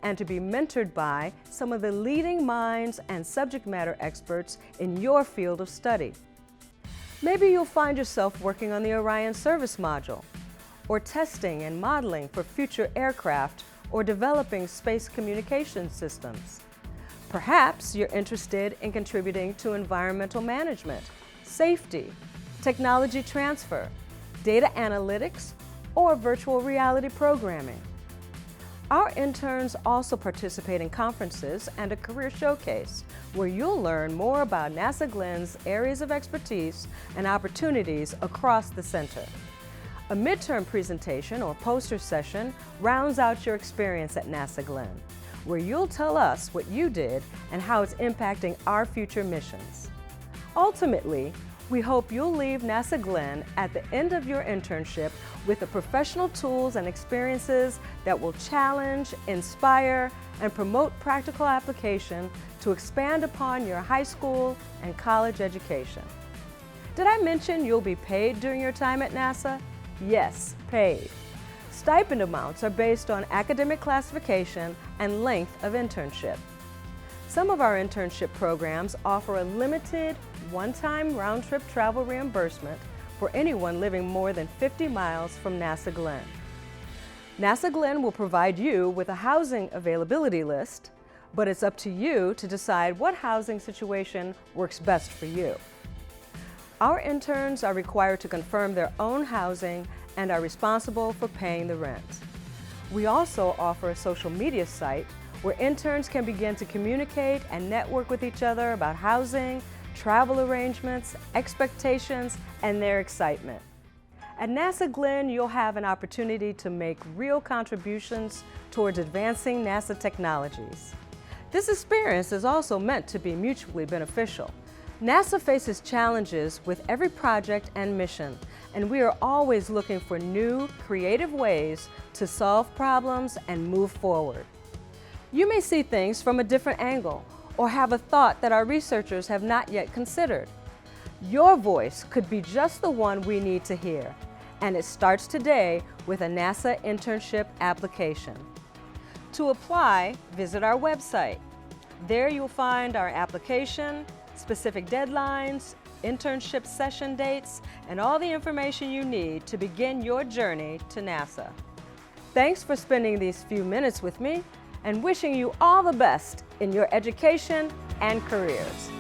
and to be mentored by some of the leading minds and subject matter experts in your field of study. Maybe you'll find yourself working on the Orion service module, or testing and modeling for future aircraft, or developing space communication systems. Perhaps you're interested in contributing to environmental management, safety, technology transfer, data analytics, or virtual reality programming. Our interns also participate in conferences and a career showcase where you'll learn more about NASA Glenn's areas of expertise and opportunities across the center. A midterm presentation or poster session rounds out your experience at NASA Glenn, where you'll tell us what you did and how it's impacting our future missions. Ultimately, we hope you'll leave NASA Glenn at the end of your internship with the professional tools and experiences that will challenge, inspire, and promote practical application to expand upon your high school and college education. Did I mention you'll be paid during your time at NASA? Yes, paid. Stipend amounts are based on academic classification and length of internship. Some of our internship programs offer a limited, one-time round-trip travel reimbursement for anyone living more than 50 miles from NASA Glenn. NASA Glenn will provide you with a housing availability list, but it's up to you to decide what housing situation works best for you. Our interns are required to confirm their own housing and are responsible for paying the rent. We also offer a social media site where interns can begin to communicate and network with each other about housing, travel arrangements, expectations, and their excitement. At NASA Glenn, you'll have an opportunity to make real contributions towards advancing NASA technologies. This experience is also meant to be mutually beneficial. NASA faces challenges with every project and mission, and we are always looking for new, creative ways to solve problems and move forward. You may see things from a different angle or have a thought that our researchers have not yet considered. Your voice could be just the one we need to hear, and it starts today with a NASA internship application. To apply, visit our website. There you'll find our application, specific deadlines, internship session dates, and all the information you need to begin your journey to NASA. Thanks for spending these few minutes with me, and wishing you all the best in your education and careers.